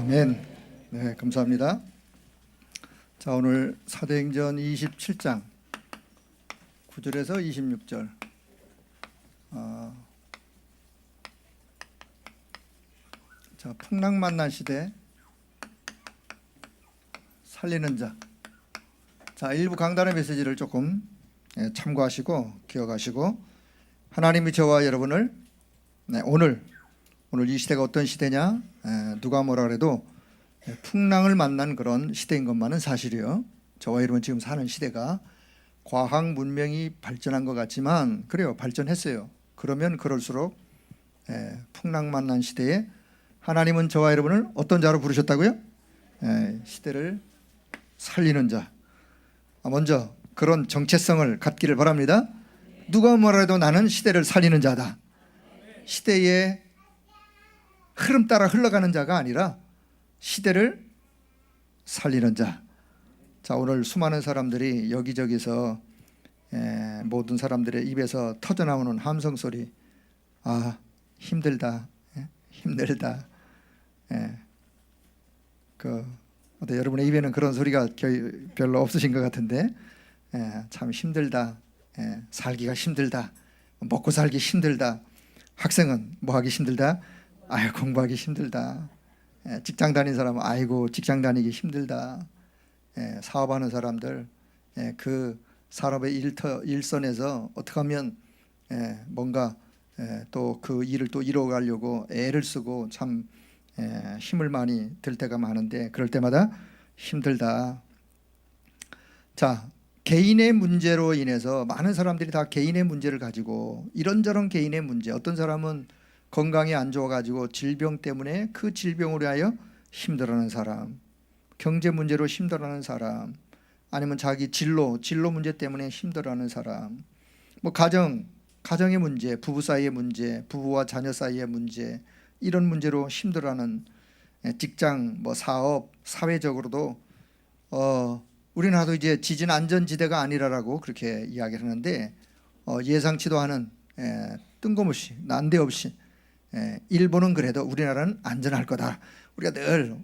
아멘. 네, 감사합니다. 자, 오늘 사도행전 27장 9절에서 26절. 자, 풍랑 만난 시대 살리는 자. 자, 일부 강단의 메시지를 조금 참고하시고 기억하시고, 하나님이 저와 여러분을 오늘 이 시대가 어떤 시대냐, 누가 뭐라 그래도 풍랑을 만난 그런 시대인 것만은 사실이요. 저와 여러분 지금 사는 시대가 과학 문명이 발전한 것 같지만, 그래요, 발전했어요. 그러면 그럴수록 풍랑 만난 시대에 하나님은 저와 여러분을 어떤 자로 부르셨다고요? 시대를 살리는 자. 먼저 그런 정체성을 갖기를 바랍니다. 누가 뭐라 해도 나는 시대를 살리는 자다. 시대의 흐름 따라 흘러가는 자가 아니라 시대를 살리는 자. 자, 오늘 수많은 사람들이 여기저기서 모든 사람들의 입에서 터져나오는 함성 소리, 아, 힘들다, 힘들다. 여러분의 입에는 그런 소리가 별로 없으신 것 같은데, 참 힘들다, 살기가 힘들다, 먹고 살기 힘들다. 학생은 뭐 하기 힘들다? 아유, 공부하기 힘들다. 직장 다니는 사람은 아이고, 직장 다니기 힘들다. 사업하는 사람들, 그 산업의 일선에서 어떻게 하면 뭔가 또 그 일을 또 이뤄가려고 애를 쓰고 참 힘을 많이 들 때가 많은데, 그럴 때마다 힘들다. 자, 개인의 문제로 인해서 많은 사람들이 다 개인의 문제를 가지고 이런저런 개인의 문제, 어떤 사람은 건강이 안 좋아가지고 질병 때문에 그 질병으로 하여 힘들어하는 사람, 경제 문제로 힘들어하는 사람, 아니면 자기 진로 문제 때문에 힘들어하는 사람, 뭐 가정의 문제, 부부 사이의 문제, 부부와 자녀 사이의 문제, 이런 문제로 힘들어하는 직장, 뭐 사업, 사회적으로도 우리나라도 이제 지진 안전지대가 아니라고 그렇게 이야기를 하는데, 예상치도 않은 뜬금없이 난데없이 일본은 그래도 우리나라는 안전할 거다, 우리가 늘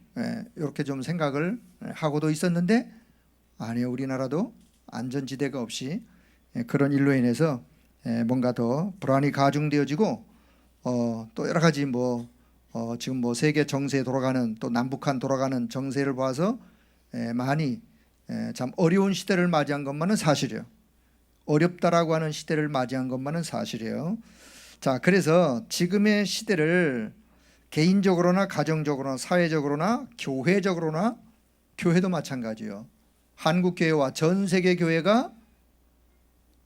이렇게 좀 생각을 하고도 있었는데, 아니요, 우리나라도 안전지대가 없이 그런 일로 인해서 뭔가 더 불안이 가중되어지고, 또 여러 가지 지금 세계 정세에 돌아가는, 또 남북한 돌아가는 정세를 봐서 많이 참 어려운 시대를 맞이한 것만은 사실이에요. 어렵다라고 하는 시대를 맞이한 것만은 사실이에요. 자, 그래서 지금의 시대를 개인적으로나 가정적으로나 사회적으로나 교회적으로나, 교회도 마찬가지예요. 한국교회와 전 세계 교회가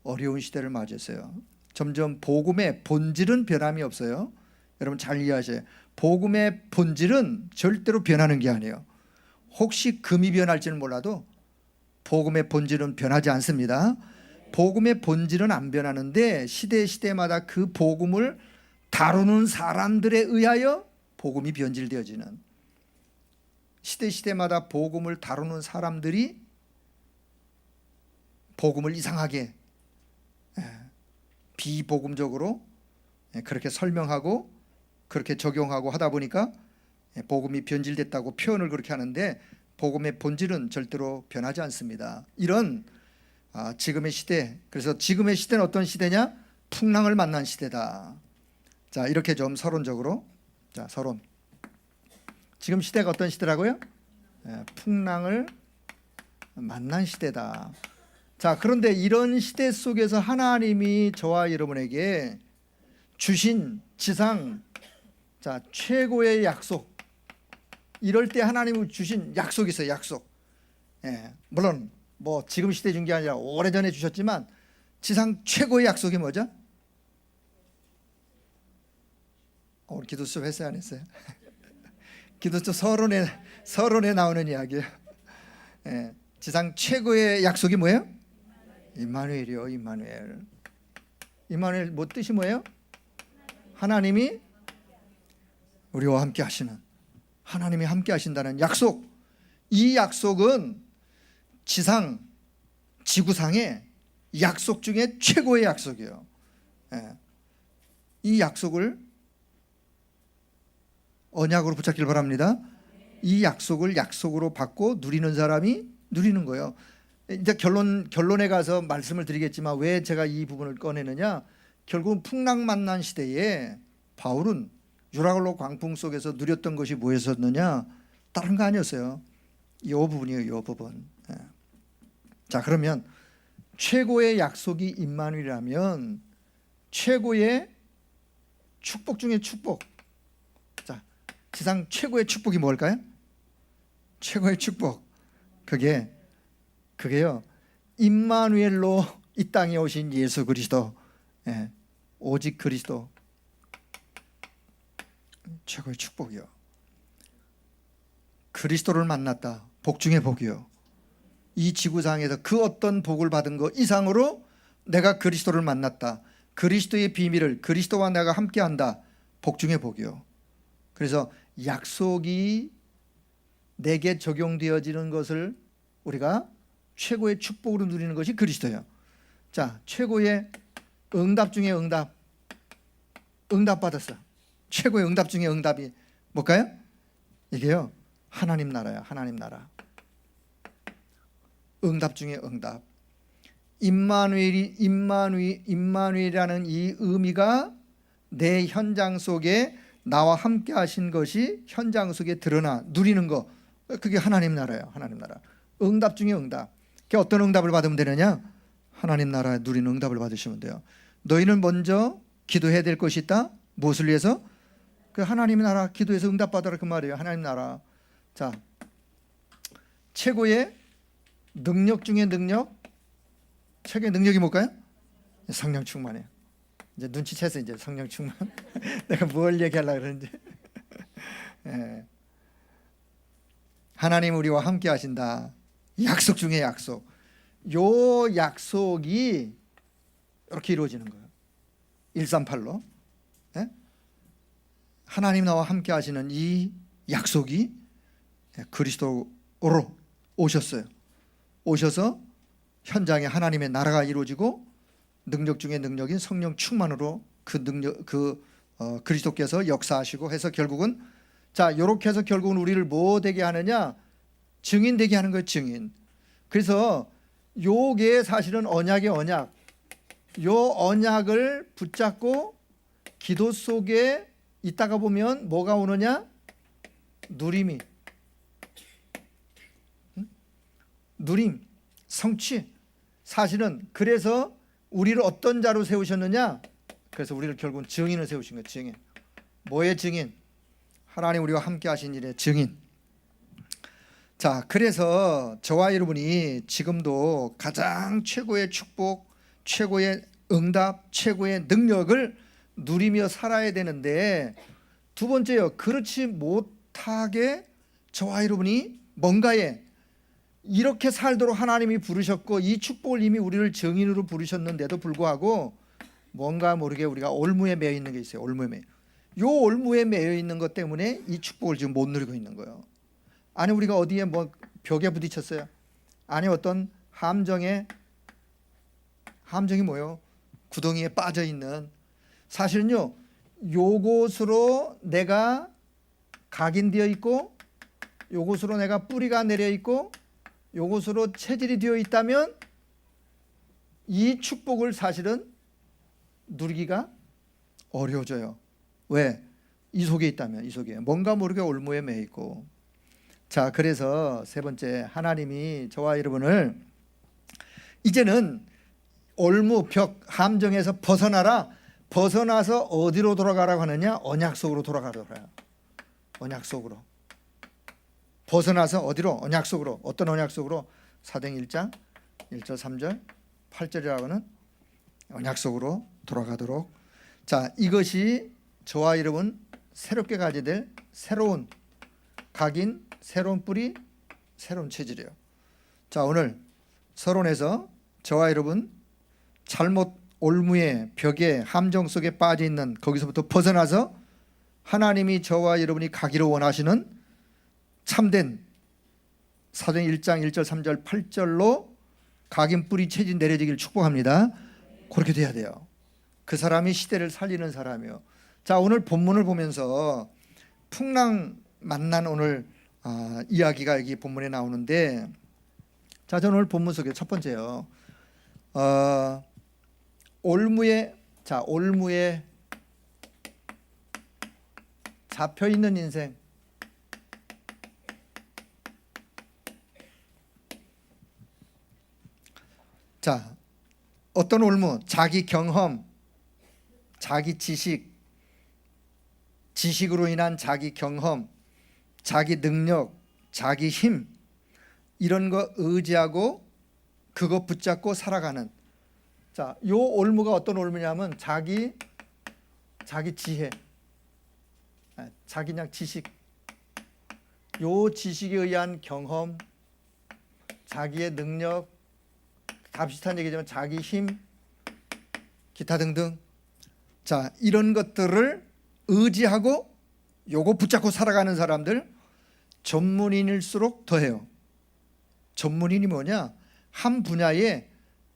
어려운 시대를 맞이했어요. 점점 복음의 본질은 변함이 없어요. 여러분 잘 이해하세요. 복음의 본질은 절대로 변하는 게 아니에요. 혹시 금이 변할지는 몰라도 복음의 본질은 변하지 않습니다. 복음의 본질은 안 변하는데, 시대마다 그 복음을 다루는 사람들에 의하여 복음이 변질되어지는, 시대마다 복음을 다루는 사람들이 복음을 이상하게 비복음적으로 그렇게 설명하고 그렇게 적용하고 하다 보니까 복음이 변질됐다고 표현을 그렇게 하는데, 복음의 본질은 절대로 변하지 않습니다. 이런 지금의 시대, 그래서 지금의 시대는 어떤 시대냐? 풍랑을 만난 시대다. 자, 이렇게 좀 서론적으로, 자, 서론. 지금 시대가 어떤 시대라고요? 풍랑을 만난 시대다. 자, 그런데 이런 시대 속에서 하나님이 저와 여러분에게 주신 지상, 자, 최고의 약속, 이럴 때 하나님이 주신 약속이 있어요. 약속. 물론 지금 시대 준 게 아니라 오래전에 주셨지만, 지상 최고의 약속이 뭐죠? 오늘 기도 수업 했어요, 안 했어요? 기도 수업 서론에 나오는 이야기예요. 지상 최고의 약속이 뭐예요? 임마누엘이요. 임마누엘 뭐 뜻이 뭐예요? 하나님이 우리와 함께 하시는, 하나님이 함께 하신다는 약속. 이 약속은 지구상의 약속 중에 최고의 약속이에요. 이 약속을 언약으로 붙잡기를 바랍니다. 이 약속을 약속으로 받고 누리는 사람이 누리는 거예요. 이제 결론에 가서 말씀을 드리겠지만 왜 제가 이 부분을 꺼내느냐, 결국은 풍랑만난 시대에 바울은 유라굴로 광풍 속에서 누렸던 것이 뭐였었느냐, 다른 거 아니었어요. 이 부분이에요. 이 부분. 자, 그러면 최고의 약속이 임마누엘이라면 최고의 축복 중에 축복. 자, 세상 최고의 축복이 뭘까요? 최고의 축복. 그게요, 임마누엘로 이 땅에 오신 예수 그리스도. 오직 그리스도. 최고의 축복이요. 그리스도를 만났다. 복 중에 복이요. 이 지구상에서 그 어떤 복을 받은 것 이상으로 내가 그리스도를 만났다. 그리스도의 비밀을, 그리스도와 내가 함께한다. 복 중에 복이요. 그래서 약속이 내게 적용되어지는 것을 우리가 최고의 축복으로 누리는 것이 그리스도예요. 자, 최고의 응답 중에 응답. 응답 받았어. 최고의 응답 중에 응답이 뭘까요? 이게요, 하나님 나라야. 하나님 나라. 응답 중에 응답. 임마누엘이라는 이 의미가 내 현장 속에 나와 함께 하신 것이 현장 속에 드러나 누리는 거, 그게 하나님 나라예요. 하나님 나라. 응답 중에 응답. 그게 어떤 응답을 받으면 되느냐? 하나님 나라에 누리는 응답을 받으시면 돼요. 너희는 먼저 기도해야 될 것이 있다. 무엇을 위해서? 그 하나님 나라, 기도해서 응답 받으라, 그 말이에요. 하나님 나라. 자, 최고의 능력 중에 능력. 최고의 능력이 뭘까요? 성령 충만이에요. 이제 눈치챘어. 이제 성령 충만. 내가 뭘 얘기하려고 그러는지. 하나님 우리와 함께 하신다. 약속 중에 약속. 요 약속이 이렇게 이루어지는 거예요. 138로. 하나님 나와 함께 하시는 이 약속이 그리스도로 오셨어요. 오셔서 현장에 하나님의 나라가 이루어지고 능력 중에 능력인 성령 충만으로 그 능력, 그리스도께서 역사하시고 해서 결국은, 자, 이렇게 해서 결국은 우리를 뭐 되게 하느냐? 증인 되게 하는 거예요. 증인. 그래서 요게 사실은 언약의 언약. 요 언약을 붙잡고 기도 속에 있다가 보면 뭐가 오느냐? 누림이. 누림, 성취. 사실은 그래서 우리를 어떤 자로 세우셨느냐? 그래서 우리를 결국은 증인을 세우신 거예요. 증인. 뭐의 증인? 하나님 우리와 함께 하신 일의 증인. 자, 그래서 저와 여러분이 지금도 가장 최고의 축복, 최고의 응답, 최고의 능력을 누리며 살아야 되는데, 두 번째요, 그렇지 못하게 저와 여러분이 뭔가에 이렇게 살도록 하나님이 부르셨고 이 축복을 이미 우리를 증인으로 부르셨는데도 불구하고 뭔가 모르게 우리가 올무에 매여 있는 게 있어요. 요 올무에 매여 있는 것 때문에 이 축복을 지금 못 누리고 있는 거예요. 아니, 우리가 어디에 뭐 벽에 부딪혔어요. 아니, 어떤 함정이 뭐예요? 구덩이에 빠져 있는. 사실은요, 요곳으로 내가 각인되어 있고 요곳으로 내가 뿌리가 내려 있고 요곳으로 체질이 되어 있다면 이 축복을 사실은 누리기가 어려워져요. 왜? 이 속에 있다면, 이 속에 뭔가 모르게 올무에 매여 있고. 자, 그래서 세 번째, 하나님이 저와 여러분을 이제는 올무, 벽, 함정에서 벗어나라. 벗어나서 어디로 돌아가라고 하느냐? 언약 속으로 돌아가라고 해요. 언약 속으로. 벗어나서 어디로? 언약 속으로. 어떤 언약 속으로? 사도행 1장 1절 3절 8절이라고는 언약 속으로 돌아가도록. 자, 이것이 저와 여러분 새롭게 가져야 될 새로운 각인, 새로운 뿌리, 새로운 체질이에요. 자, 오늘 서론에서 저와 여러분 잘못 올무에, 벽에, 함정 속에 빠져 있는 거기서부터 벗어나서 하나님이 저와 여러분이 가기를 원하시는 참된 사도행 1장 1절 3절 8절로 각인 뿌리 체질 내려지기를 축복합니다. 그렇게 돼야 돼요. 그 사람이 시대를 살리는 사람이요. 자, 오늘 본문을 보면서 풍랑 만난 오늘 이야기가 여기 본문에 나오는데, 자, 저는 오늘 본문 속에 첫 번째요. 올무에 잡혀 있는 인생. 자, 어떤 올무? 자기 경험, 자기 지식으로 인한 자기 경험, 자기 능력, 자기 힘, 이런 거 의지하고 그거 붙잡고 살아가는. 자, 요 올무가 어떤 올무냐면 자기 지혜, 자기 그냥 지식, 요 지식에 의한 경험, 자기의 능력, 다 비슷한 얘기지만 자기 힘, 기타 등등. 자, 이런 것들을 의지하고 요거 붙잡고 살아가는 사람들, 전문인일수록 더해요. 전문인이 뭐냐? 한 분야의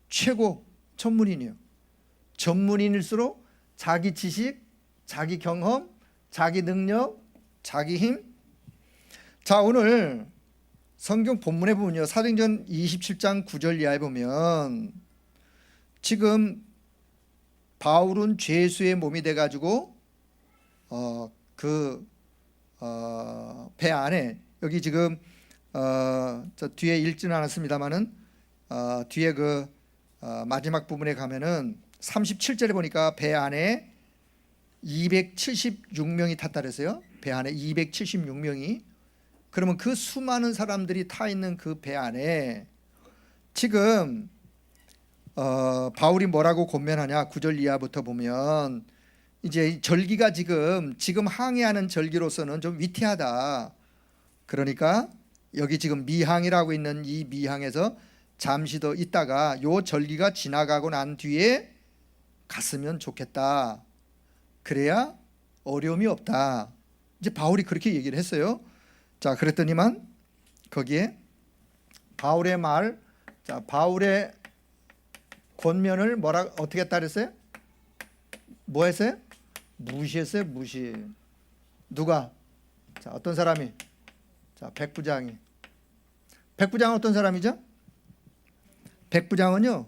최고 전문인이요. 전문인일수록 자기 지식, 자기 경험, 자기 능력, 자기 힘. 자, 오늘 성경 본문에 보면요, 사도행전 27장 9절 이하에 보면 지금 바울은 죄수의 몸이 돼가지고 배 안에, 여기 지금 저 뒤에 읽지는 않았습니다만은 뒤에 마지막 부분에 가면은 37절에 보니까 배 안에 276명이 탔다 그랬어요. 배 안에 276명이. 그러면 그 수많은 사람들이 타 있는 그 배 안에 지금 바울이 뭐라고 권면하냐? 9절 이하부터 보면 이제 절기가 지금 항해하는 절기로서는 좀 위태하다. 그러니까 여기 지금 미항이라고 있는 이 미항에서 잠시 더 있다가 요 절기가 지나가고 난 뒤에 갔으면 좋겠다. 그래야 어려움이 없다. 이제 바울이 그렇게 얘기를 했어요. 자, 그랬더니만 거기에 바울의 말, 자, 바울의 권면을 어떻게 했다 그랬어요? 뭐 했어요? 무시했어요. 무시. 누가? 자, 어떤 사람이? 자, 백부장이. 백부장은 어떤 사람이죠? 백부장은요,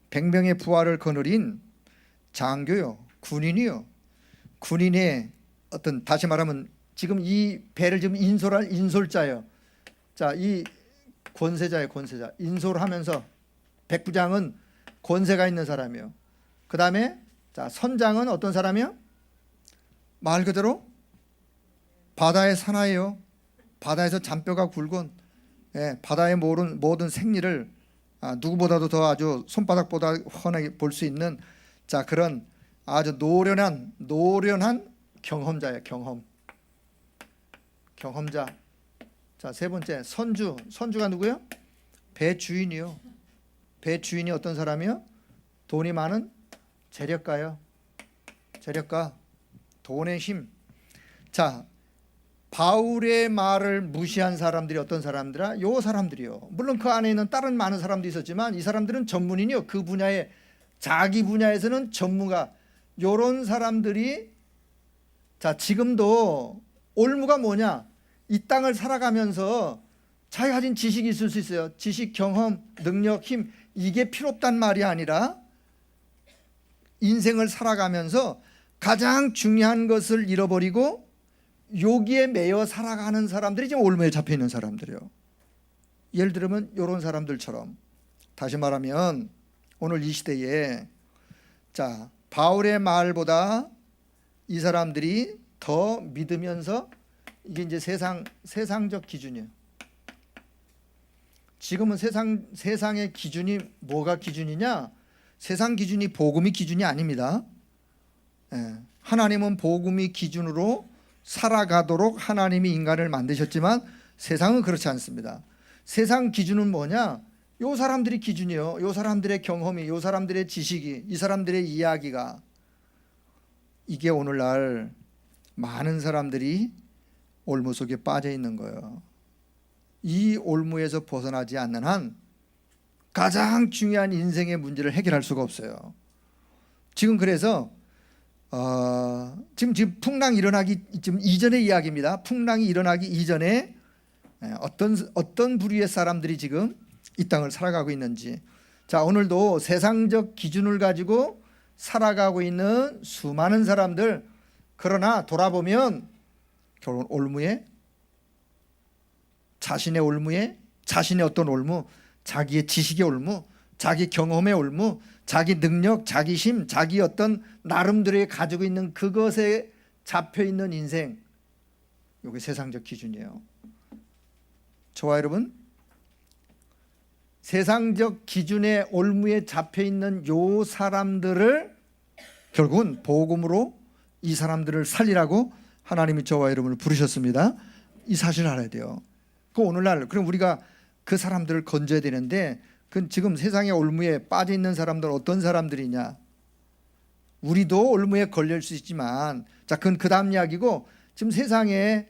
100명의 부하를 거느린 장교요, 군인이요. 군인의 어떤, 다시 말하면 지금 이 배를 지금 인솔할 인솔자예요. 자, 이 권세자예요, 권세자. 인솔하면서 백부장은 권세가 있는 사람이요. 그 다음에 자, 선장은 어떤 사람이요? 말 그대로 바다의 사나이요. 바다에서 잔뼈가 굵은, 바다의 모든 생리를 누구보다도 더 아주 손바닥보다 훤하게 볼 수 있는, 자, 그런 아주 노련한 경험자예요. 경험자. 자, 세 번째 선주가 누구요? 배 주인이요. 배 주인이 어떤 사람이요? 돈이 많은 재력가요. 재력가, 돈의 힘. 자, 바울의 말을 무시한 사람들이 어떤 사람들아? 요 사람들이요. 물론 그 안에 있는 다른 많은 사람도 있었지만 이 사람들은 전문인이요. 그 분야에, 자기 분야에서는 전문가. 요런 사람들이, 자, 지금도 올무가 뭐냐? 이 땅을 살아가면서 자기가 가진 지식이 있을 수 있어요. 지식, 경험, 능력, 힘. 이게 필요 없단 말이 아니라 인생을 살아가면서 가장 중요한 것을 잃어버리고 여기에 매여 살아가는 사람들이 지금 올무에 잡혀 있는 사람들이에요. 예를 들면 이런 사람들처럼, 다시 말하면 오늘 이 시대에, 자, 바울의 말보다 이 사람들이 더 믿으면서, 이게 이제 세상적 기준이에요. 지금은 세상의 기준이 뭐가 기준이냐? 세상 기준이 복음이 기준이 아닙니다. 하나님은 복음이 기준으로 살아가도록 하나님이 인간을 만드셨지만 세상은 그렇지 않습니다. 세상 기준은 뭐냐? 요 사람들이 기준이요. 요 사람들의 경험이, 요 사람들의 지식이, 이 사람들의 이야기가. 이게 오늘날 많은 사람들이 올무 속에 빠져 있는 거예요. 이 올무에서 벗어나지 않는 한 가장 중요한 인생의 문제를 해결할 수가 없어요. 지금 그래서 지금 풍랑 일어나기 지금 이전의 이야기입니다. 풍랑이 일어나기 이전에 어떤 부류의 사람들이 지금 이 땅을 살아가고 있는지. 자, 오늘도 세상적 기준을 가지고 살아가고 있는 수많은 사람들, 그러나 돌아보면 결국 올무에, 자신의 올무에, 자신의 어떤 올무, 자기의 지식의 올무, 자기 경험의 올무, 자기 능력, 자기 힘, 자기 어떤 나름대로의 가지고 있는 그것에 잡혀 있는 인생, 이게 세상적 기준이에요. 저와 여러분, 세상적 기준의 올무에 잡혀 있는 요 사람들을 결국은 복음으로 이 사람들을 살리라고 하나님이 저와 여러분을 부르셨습니다. 이 사실을 알아야 돼요. 그 오늘날 그럼 우리가 그 사람들을 건져야 되는데, 그 지금 세상의 올무에 빠져 있는 사람들 어떤 사람들이냐? 우리도 올무에 걸릴 수 있지만, 자, 그건 그 다음 이야기고, 지금 세상에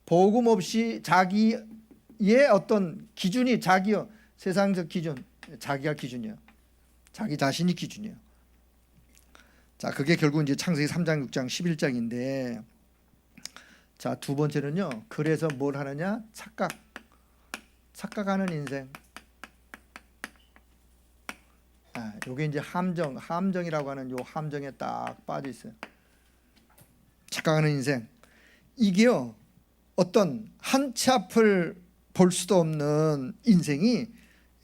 복음 없이 자기의 어떤 기준이 자기요, 세상적 기준, 자기가 기준이요, 자기 자신이 기준이요. 자, 그게 결국 이제 창세기 3장, 6장, 11장인데, 자, 두 번째는요, 그래서 뭘 하느냐? 착각하는 인생. 요게 이제 함정이라고 하는 요 함정에 딱 빠져 있어요. 착각하는 인생. 이게요, 어떤 한 치 앞을 볼 수도 없는 인생이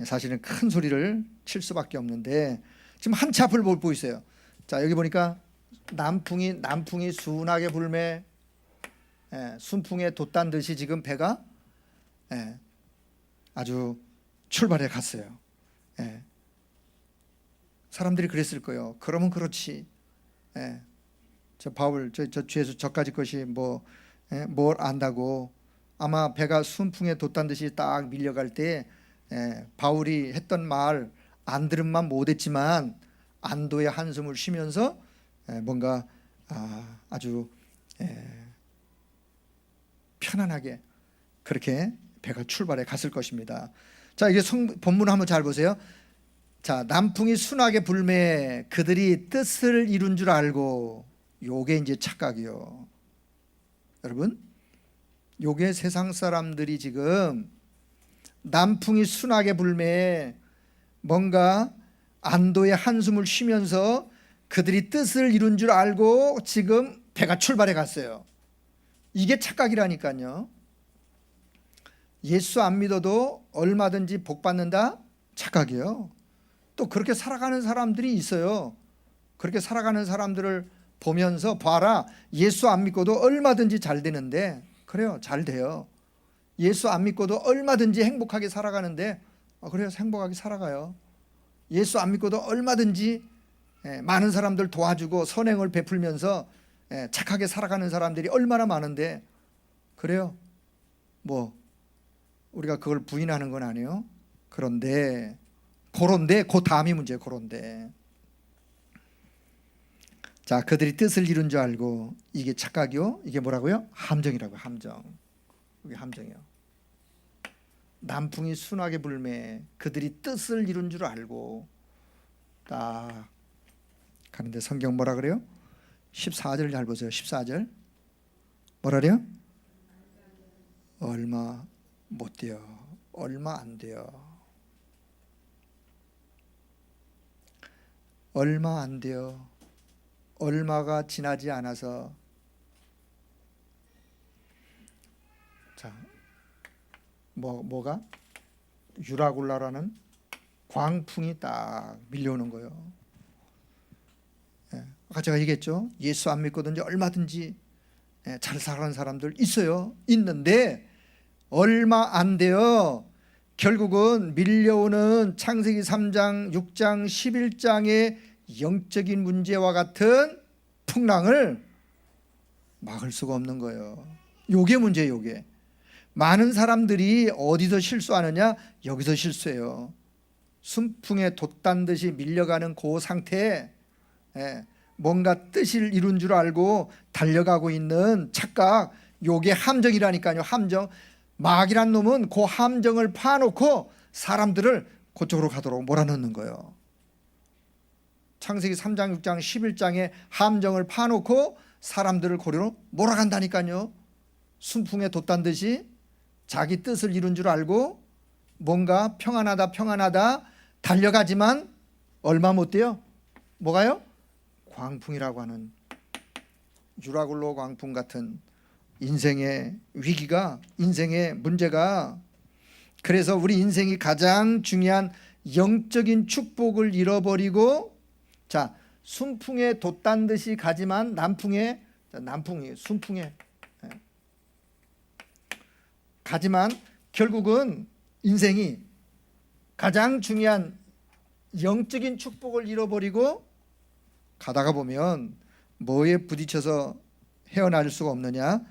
사실은 큰 소리를 칠 수밖에 없는데, 지금 한 치 앞을 보고 있어요. 자, 여기 보니까 남풍이 순하게 불매, 순풍에 돛단 듯이 지금 배가 아주 출발해 갔어요. 사람들이 그랬을 거예요. 그러면 그렇지. 저 바울 저 주에서 저까지 것이 뭘 안다고. 아마 배가 순풍에 돛단 듯이 딱 밀려갈 때 바울이 했던 말 안 들은만 못했지만 안도의 한숨을 쉬면서 뭔가 아주 편안하게 그렇게 배가 출발해 갔을 것입니다. 자, 이게 본문을 한번 잘 보세요. 자, 남풍이 순하게 불매 그들이 뜻을 이룬 줄 알고. 요게 이제 착각이요. 여러분, 요게 세상 사람들이 지금 남풍이 순하게 불매 뭔가 안도의 한숨을 쉬면서 그들이 뜻을 이룬 줄 알고 지금 배가 출발해 갔어요. 이게 착각이라니까요. 예수 안 믿어도 얼마든지 복 받는다? 착각이에요. 또 그렇게 살아가는 사람들이 있어요. 그렇게 살아가는 사람들을 보면서 봐라, 예수 안 믿고도 얼마든지 잘 되는데. 그래요, 잘 돼요. 예수 안 믿고도 얼마든지 행복하게 살아가는데, 그래요, 행복하게 살아가요. 예수 안 믿고도 얼마든지 많은 사람들 도와주고 선행을 베풀면서 착하게 살아가는 사람들이 얼마나 많은데. 그래요, 우리가 그걸 부인하는 건 아니에요. 그런데 그 다음이 문제예요. 그런데 자, 그들이 뜻을 이룬 줄 알고. 이게 착각이요. 이게 뭐라고요? 함정이라고요. 함정. 이게 함정이요. 남풍이 순하게 불매 그들이 뜻을 이룬 줄 알고. 딱 가는데 성경 뭐라 그래요? 14절 잘 보세요. 14절 뭐라 그래요? 얼마 못 돼요. 얼마 안 돼요. 얼마 안 돼요. 얼마가 지나지 않아서. 자, 뭐가 유라굴라라는 광풍이 딱 밀려오는 거예요. 아까 제가 얘기했죠. 예수 안 믿거든요, 얼마든지 잘 살아가는 사람들 있어요. 있는데 얼마 안 돼요. 결국은 밀려오는 창세기 3장, 6장, 11장의 영적인 문제와 같은 풍랑을 막을 수가 없는 거예요. 요게 문제예요. 요게 많은 사람들이 어디서 실수하느냐? 여기서 실수해요. 순풍에 돛단 듯이 밀려가는 그 상태에 뭔가 뜻을 이룬 줄 알고 달려가고 있는 착각, 요게 함정이라니까요. 함정. 마귀란 놈은 그 함정을 파놓고 사람들을 그쪽으로 가도록 몰아넣는 거예요. 창세기 3장, 6장, 11장에 함정을 파놓고 사람들을 고리로 몰아간다니까요. 순풍에 돛단 듯이 자기 뜻을 이룬 줄 알고 뭔가 평안하다 달려가지만 얼마 못 돼요. 뭐가요? 광풍이라고 하는 유라굴로 광풍 같은 인생의 위기가, 인생의 문제가, 그래서 우리 인생이 가장 중요한 영적인 축복을 잃어버리고, 자, 순풍에 돛단 듯이 가지만 남풍이 순풍에 가지만 결국은 인생이 가장 중요한 영적인 축복을 잃어버리고 가다가 보면 뭐에 부딪혀서 헤어날 수가 없느냐?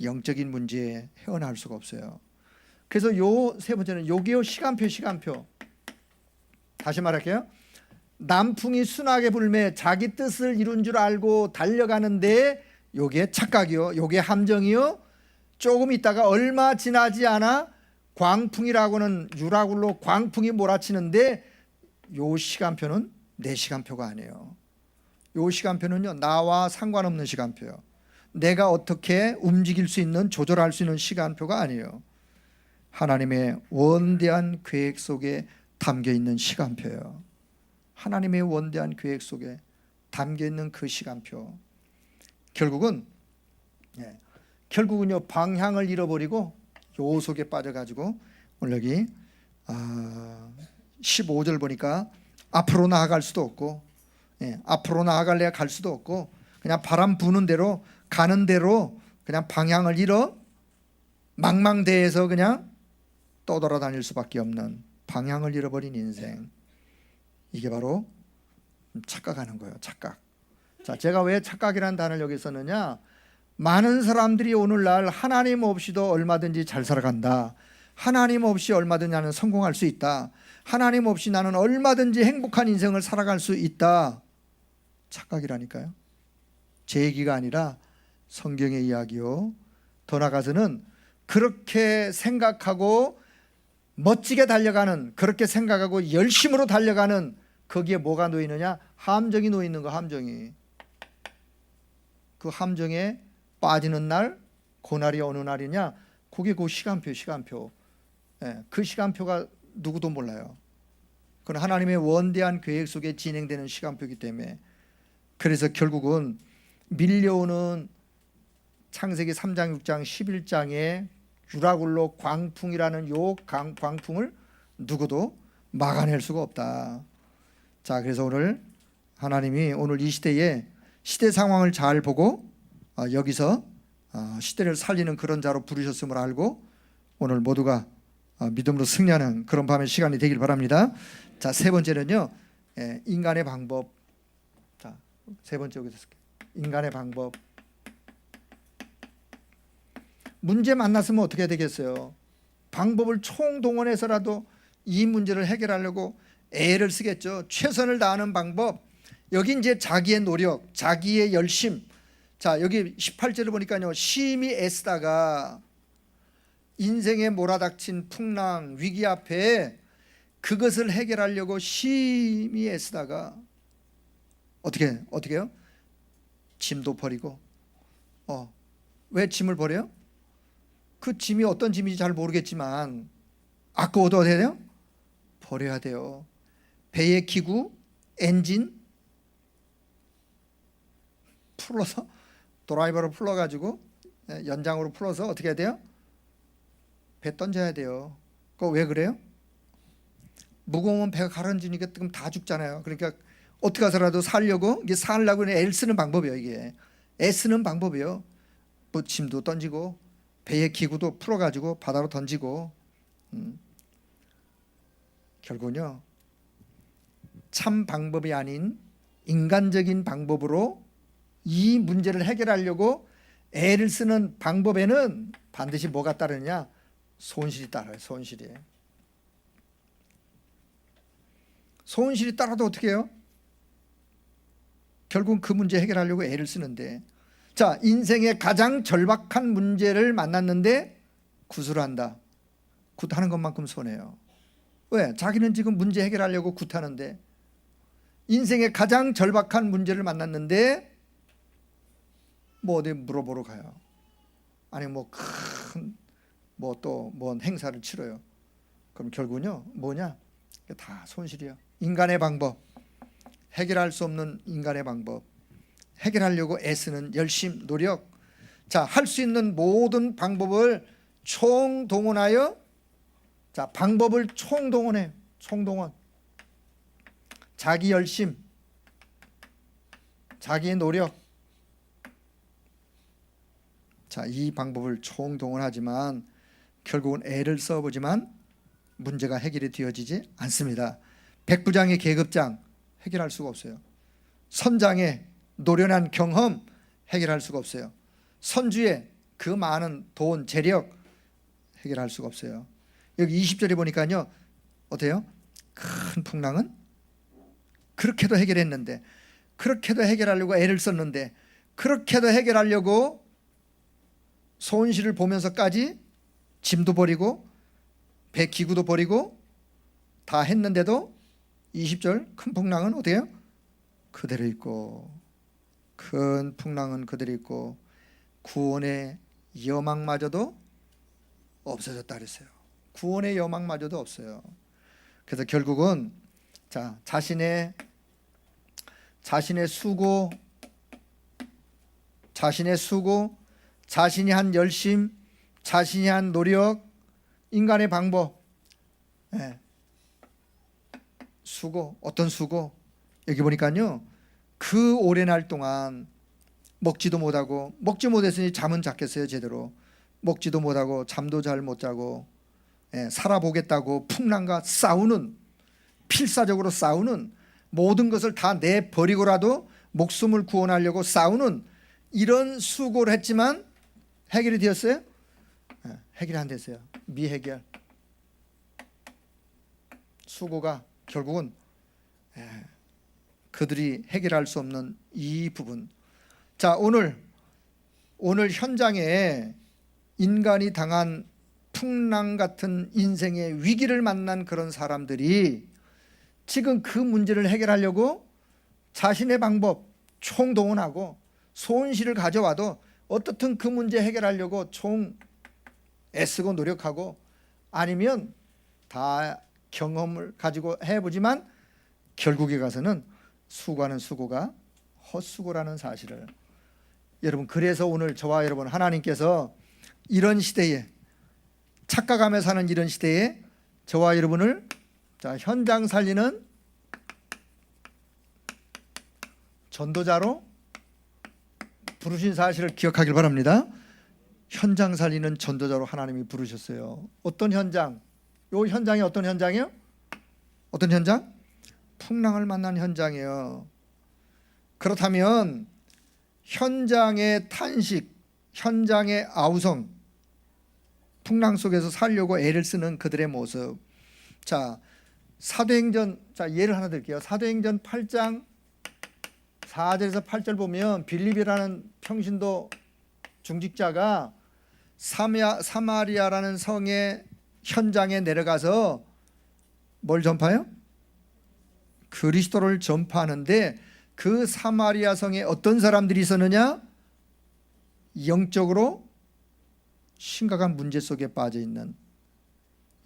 영적인 문제에 헤어날 수가 없어요. 그래서 요 세 번째는 요게요, 시간표. 다시 말할게요. 남풍이 순하게 불매 자기 뜻을 이룬 줄 알고 달려가는데 요게 착각이요, 요게 함정이요. 조금 있다가 얼마 지나지 않아 광풍이라고는 유라굴로 광풍이 몰아치는데 요 시간표는 내 시간표가 아니에요. 요 시간표는요, 나와 상관없는 시간표예요. 내가 어떻게 움직일 수 있는, 조절할 수 있는 시간표가 아니에요. 하나님의 원대한 계획 속에 담겨 있는 시간표예요. 하나님의 원대한 계획 속에 담겨 있는 그 시간표. 결국은요, 방향을 잃어버리고 요 속에 빠져가지고 오늘 여기 15절 보니까 앞으로 나아갈 수도 없고, 앞으로 나아갈래야 갈 수도 없고, 그냥 바람 부는 대로 가는 대로 그냥 방향을 잃어 망망대해에서 그냥 떠돌아다닐 수밖에 없는, 방향을 잃어버린 인생. 이게 바로 착각하는 거예요. 착각. 자, 제가 왜 착각이라는 단어를 여기 썼느냐? 많은 사람들이 오늘날 하나님 없이도 얼마든지 잘 살아간다, 하나님 없이 얼마든지 나는 성공할 수 있다, 하나님 없이 나는 얼마든지 행복한 인생을 살아갈 수 있다. 착각이라니까요. 제 얘기가 아니라 성경의 이야기요. 더 나아가서는 그렇게 생각하고 멋지게 달려가는, 그렇게 생각하고 열심으로 달려가는, 거기에 뭐가 놓이느냐? 함정이 놓이는 거. 함정이. 그 함정에 빠지는 날, 그날이 어느 날이냐? 그게 그 시간표. 그 시간표가 누구도 몰라요. 그건 하나님의 원대한 계획 속에 진행되는 시간표이기 때문에. 그래서 결국은 밀려오는 창세기 3장, 6장, 11장의 유라굴로 광풍이라는 요 광풍을 누구도 막아낼 수가 없다. 자, 그래서 오늘 하나님이 오늘 이 시대에 시대 상황을 잘 보고 여기서 시대를 살리는 그런 자로 부르셨음을 알고 오늘 모두가 믿음으로 승리하는 그런 밤의 시간이 되길 바랍니다. 자, 세 번째는요, 인간의 방법. 자, 세 번째 여기서 쓸게요. 인간의 방법. 문제 만났으면 어떻게 되겠어요? 방법을 총동원해서라도 이 문제를 해결하려고 애를 쓰겠죠. 최선을 다하는 방법. 여기 이제 자기의 노력, 자기의 열심. 자, 여기 18절을 보니까요, 심히 애쓰다가 인생에 몰아닥친 풍랑, 위기 앞에 그것을 해결하려고 심히 애쓰다가 어떻게요? 짐도 버리고. 왜 짐을 버려요? 그 짐이 어떤 짐인지 잘 모르겠지만 아까워도 어떻게 돼요? 버려야 돼요. 배의 기구, 엔진 풀어서, 드라이버로 풀어가지고 연장으로 풀어서 어떻게 해야 돼요? 배 던져야 돼요. 그거 왜 그래요? 무거우면 배가 가라앉으니까 그럼 다 죽잖아요. 그러니까 어떻게 해서라도 살려고, 이게 살려고 애를 쓰는 방법이에요. 이게 애쓰는 방법이에요. 뭐 짐도 던지고 배의 기구도 풀어가지고 바다로 던지고. 결국은요, 참 방법이 아닌 인간적인 방법으로 이 문제를 해결하려고 애를 쓰는 방법에는 반드시 뭐가 따르느냐? 손실이 따라요. 손실이 따라도 어떻게 해요? 결국은 그 문제 해결하려고 애를 쓰는데, 자, 인생의 가장 절박한 문제를 만났는데 굿을 하는 것만큼 손해요. 왜? 자기는 지금 문제 해결하려고 굿하는데, 인생의 가장 절박한 문제를 만났는데 뭐 어디 물어보러 가요. 아니 뭐 큰 뭐 또 뭔 행사를 치러요. 그럼 결국은요 뭐냐? 다 손실이에요. 인간의 방법, 해결할 수 없는 인간의 방법, 해결하려고 애쓰는 열심, 노력. 자, 할 수 있는 모든 방법을 총동원하여, 자, 방법을 총동원해. 총동원. 자기 열심, 자기의 노력. 자, 이 방법을 총동원하지만 결국은 애를 써보지만 문제가 해결이 되어지지 않습니다. 백부장의 계급장 해결할 수가 없어요. 선장의 노련한 경험 해결할 수가 없어요. 선주의 그 많은 돈, 재력 해결할 수가 없어요. 여기 20절에 보니까요 어때요? 큰 풍랑은 그렇게도 해결했는데, 그렇게도 해결하려고 애를 썼는데, 그렇게도 해결하려고 손실을 보면서까지 짐도 버리고 배 기구도 버리고 다 했는데도 20절 큰 풍랑은 어때요? 그대로 있고, 큰 풍랑은 그대로 있고 구원의 여망마저도 없어졌다 그랬어요. 구원의 여망마저도 없어요. 그래서 결국은 자, 자신의 수고, 자신이 한 열심, 자신이 한 노력, 인간의 방법, 수고, 어떤 수고? 여기 보니까요 그 오랜 날 동안 먹지도 못하고, 먹지 못했으니 잠은 잤겠어요. 제대로 먹지도 못하고 잠도 잘 못 자고, 살아보겠다고 풍랑과 싸우는, 필사적으로 싸우는, 모든 것을 다 내버리고라도 목숨을 구원하려고 싸우는 이런 수고를 했지만 해결이 되었어요? 해결이 안 됐어요. 미해결. 수고가 결국은 그들이 해결할 수 없는 이 부분. 자, 오늘 현장에 인간이 당한 풍랑 같은 인생의 위기를 만난 그런 사람들이 지금 그 문제를 해결하려고 자신의 방법 총동원하고 손실을 가져와도 어떻든 그 문제 해결하려고 총 애쓰고 노력하고, 아니면 다 경험을 가지고 해보지만 결국에 가서는 수고하는 수고가 헛수고라는 사실을, 여러분, 그래서 오늘 저와 여러분 하나님께서 이런 시대에, 착각하며 사는 이런 시대에 저와 여러분을 자, 현장 살리는 전도자로 부르신 사실을 기억하길 바랍니다. 현장 살리는 전도자로 하나님이 부르셨어요. 어떤 현장? 요 현장이 어떤 현장이요? 어떤 현장? 풍랑을 만난 현장이에요. 그렇다면 현장의 탄식, 현장의 아우성, 풍랑 속에서 살려고 애를 쓰는 그들의 모습. 자, 사도행전, 자, 예를 하나 드릴게요. 사도행전 8장 4절에서 8절 보면 빌립이라는 평신도 중직자가 사마리아라는 성의 현장에 내려가서 뭘 전파해요? 그리스도를 전파하는데, 그 사마리아 성에 어떤 사람들이 있었느냐? 영적으로 심각한 문제 속에 빠져 있는,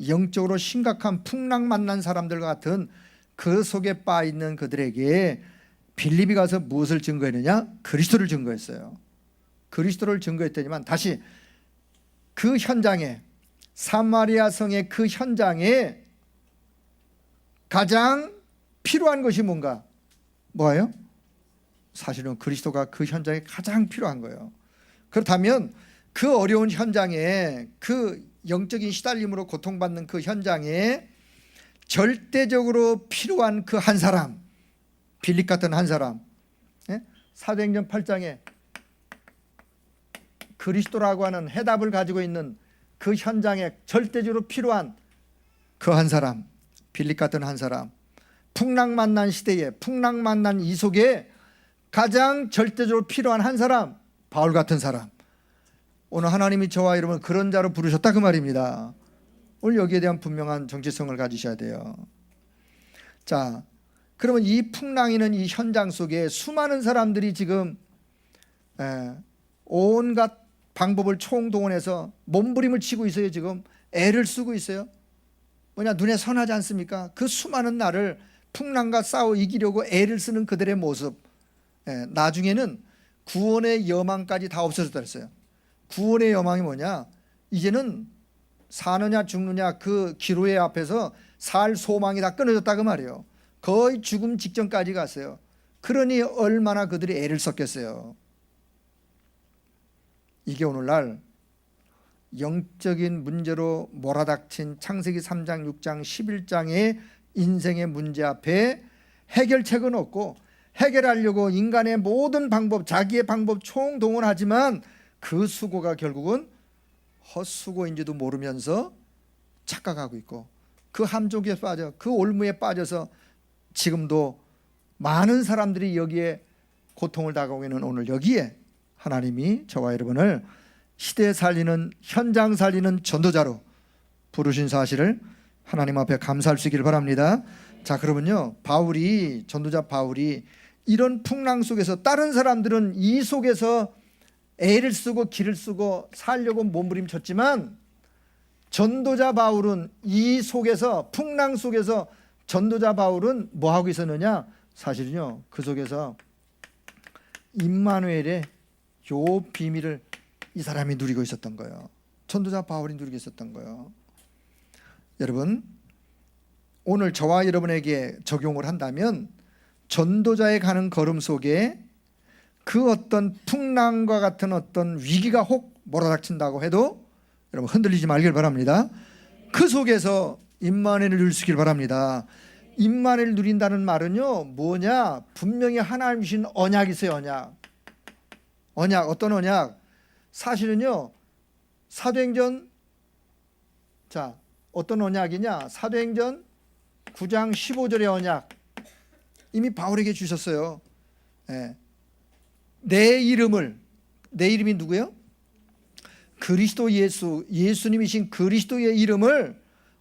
영적으로 심각한 풍랑 만난 사람들과 같은 그 속에 빠져 있는 그들에게 빌립이 가서 무엇을 증거했느냐? 그리스도를 증거했어요. 그리스도를 증거했더니만 다시 그 현장에, 사마리아 성의 그 현장에 가장 필요한 것이 뭔가? 뭐예요? 사실은 그리스도가 그 현장에 가장 필요한 거예요. 그렇다면 그 어려운 현장에, 그 영적인 시달림으로 고통받는 그 현장에 절대적으로 필요한 그 한 사람, 빌립 같은 한 사람, 사도행전 8장에 그리스도라고 하는 해답을 가지고 있는 그 현장에 절대적으로 필요한 그 한 사람, 빌립 같은 한 사람, 풍랑 만난 시대에, 풍랑 만난 이 속에 가장 절대적으로 필요한 한 사람, 바울 같은 사람. 오늘 하나님이 저와 여러분 그런 자로 부르셨다 그 말입니다. 오늘 여기에 대한 분명한 정체성을 가지셔야 돼요. 자, 그러면 이 풍랑이는 이 현장 속에 수많은 사람들이 지금 온갖 방법을 총동원해서 몸부림을 치고 있어요. 지금 애를 쓰고 있어요. 뭐냐, 눈에 선하지 않습니까? 그 수많은 날을 풍랑과 싸워 이기려고 애를 쓰는 그들의 모습. 나중에는 구원의 여망까지 다 없어졌다 그랬어요. 구원의 여망이 뭐냐, 이제는 사느냐 죽느냐 그 기로의 앞에서 살 소망이 다 끊어졌다 그 말이에요. 거의 죽음 직전까지 갔어요. 그러니 얼마나 그들이 애를 썼겠어요. 이게 오늘날 영적인 문제로 몰아닥친 창세기 3장, 6장, 11장의 인생의 문제 앞에 해결책은 없고, 해결하려고 인간의 모든 방법, 자기의 방법 총동원하지만 그 수고가 결국은 헛수고인지도 모르면서 착각하고 있고, 그 함정에 빠져, 그 올무에 빠져서 지금도 많은 사람들이 여기에 고통을 당하고 있는 오늘 여기에 하나님이 저와 여러분을 시대 살리는, 현장 살리는 전도자로 부르신 사실을 하나님 앞에 감사할 수 있기를 바랍니다. 자, 그러면요, 전도자 바울이 이런 풍랑 속에서, 다른 사람들은 이 속에서 애를 쓰고 기를 쓰고 살려고 몸부림쳤지만, 전도자 바울은 이 속에서, 풍랑 속에서 전도자 바울은 뭐 하고 있었느냐? 사실은요, 그 속에서 임마누엘의 요 비밀을 이 사람이 누리고 있었던 거예요. 전도자 바울이 누리고 있었던 거예요. 여러분, 오늘 저와 여러분에게 적용을 한다면, 전도자의 가는 걸음 속에 그 어떤 풍랑과 같은 어떤 위기가 혹 몰아닥친다고 해도 여러분 흔들리지 말길 바랍니다. 그 속에서 임마누엘을 누릴 수 있길 바랍니다. 임마누엘을 누린다는 말은요, 뭐냐, 분명히 하나님 주신 언약이 있어요. 언약. 어떤 언약? 사실은요, 사도행전, 자, 어떤 언약이냐, 사도행전 9장 15절의 언약 이미 바울에게 주셨어요. 내 이름이 누구예요? 그리스도 예수님이신 그리스도의 이름을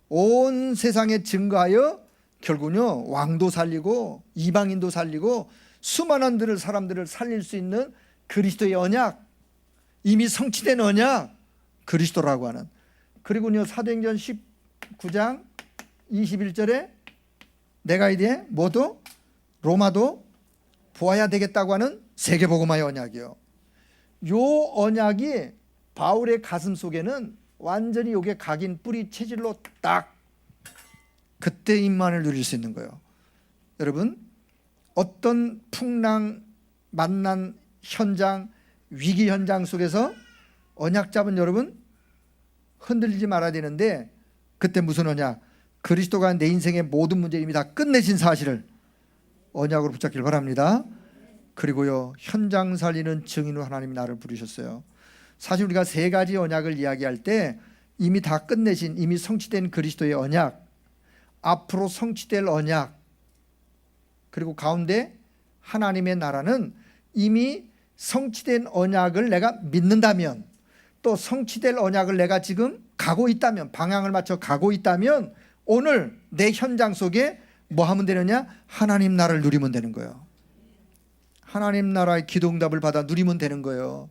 온 세상에 증거하여 결국은요, 왕도 살리고 이방인도 살리고 수많은 사람들을 살릴 수 있는 그리스도의 언약, 이미 성취된 언약, 그리스도라고 하는. 그리고요, 사도행전 19장 21절에 내가 이제 모두 로마도 보아야 되겠다고 하는 세계복음화의 언약이요. 요 언약이 바울의 가슴 속에는 완전히 요게 각인 뿌리 체질로 딱 그때 임만을 누릴 수 있는 거예요. 여러분, 어떤 풍랑, 만난 현장, 위기 현장 속에서 언약 잡은 여러분 흔들리지 말아야 되는데, 그때 무슨 언약? 그리스도가 내 인생의 모든 문제 이미 다 끝내신 사실을 언약으로 붙잡길 바랍니다. 그리고요, 현장 살리는 증인으로 하나님이 나를 부르셨어요. 사실 우리가 세 가지 언약을 이야기할 때 이미 다 끝내신, 이미 성취된 그리스도의 언약, 앞으로 성취될 언약, 그리고 가운데 하나님의 나라는 이미 성취된 언약을 내가 믿는다면, 또 성취될 언약을 내가 지금 가고 있다면, 방향을 맞춰 가고 있다면, 오늘 내 현장 속에 뭐 하면 되느냐? 하나님 나라를 누리면 되는 거예요. 하나님 나라의 기도응답을 받아 누리면 되는 거예요.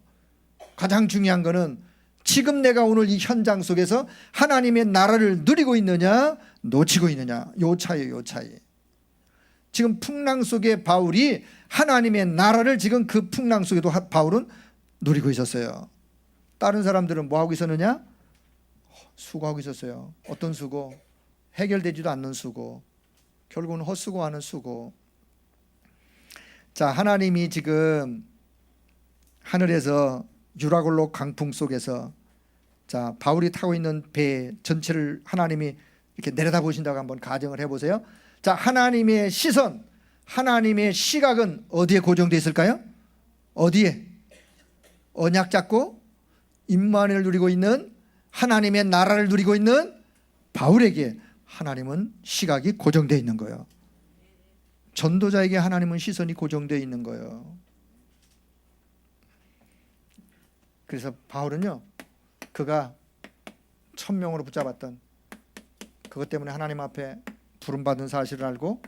가장 중요한 거는 지금 내가 오늘 이 현장 속에서 하나님의 나라를 누리고 있느냐, 놓치고 있느냐, 요 차이예요. 요 차이. 지금 풍랑 속에 바울이 하나님의 나라를 지금 그 풍랑 속에도 바울은 누리고 있었어요. 다른 사람들은 뭐 하고 있었느냐? 수고하고 있었어요. 어떤 수고? 해결되지도 않는 수고. 결국은 헛수고하는 수고. 자, 하나님이 지금 하늘에서 유라굴로 강풍 속에서, 자, 바울이 타고 있는 배 전체를 하나님이 이렇게 내려다보신다고 한번 가정을 해보세요. 자, 하나님의 시선, 하나님의 시각은 어디에 고정되어 있을까요? 어디에? 언약 잡고 임마누엘을 누리고 있는, 하나님의 나라를 누리고 있는 바울에게 하나님은 시각이 고정되어 있는 거예요. 전도자에게 하나님은 시선이 고정되어 있는 거예요. 그래서 바울은요, 그가 천명으로 붙잡았던 그것 때문에 하나님 앞에 부름받은 사실을 알고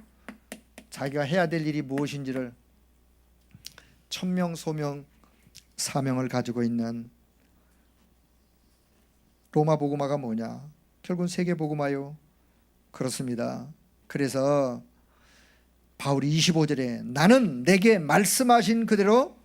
자기가 해야 될 일이 무엇인지를 천명, 소명, 사명을 가지고 있는 로마 복음화가 뭐냐? 결국은 세계 복음화요. 그렇습니다. 그래서 바울이 25절에 나는 내게 말씀하신 그대로,